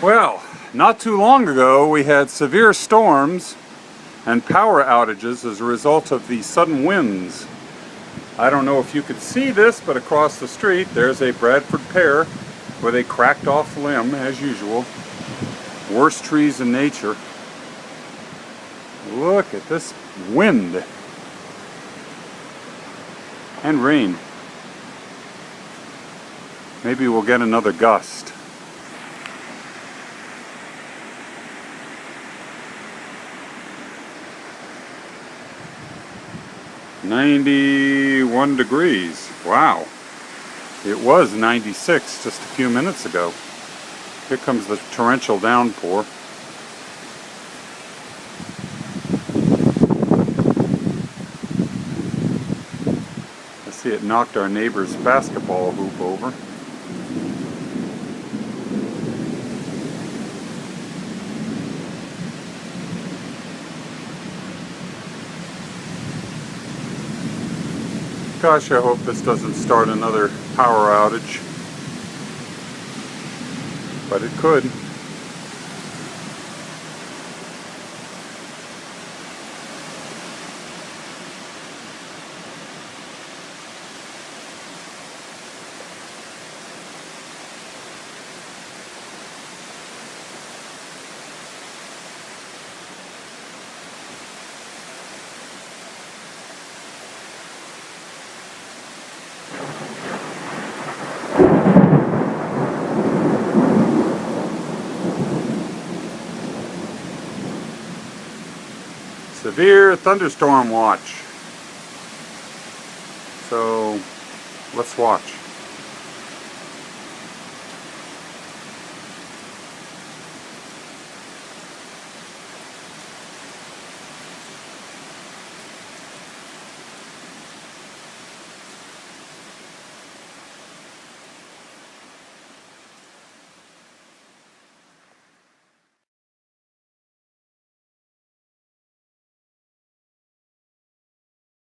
Well, not too long ago we had severe storms and power outages as a result of the sudden winds. I don't know if you could see this, but across the street there's a Bradford pear with a cracked off limb as usual. Worst trees in nature. Look at this wind and rain. Maybe we'll get another gust. "91 degrees. Wow. It was 96 just a few minutes ago. Here comes the torrential downpour. I see it knocked our neighbor's basketball hoop over. Gosh, I hope this doesn't start another power outage, but it could. Severe thunderstorm watch. So let's watch.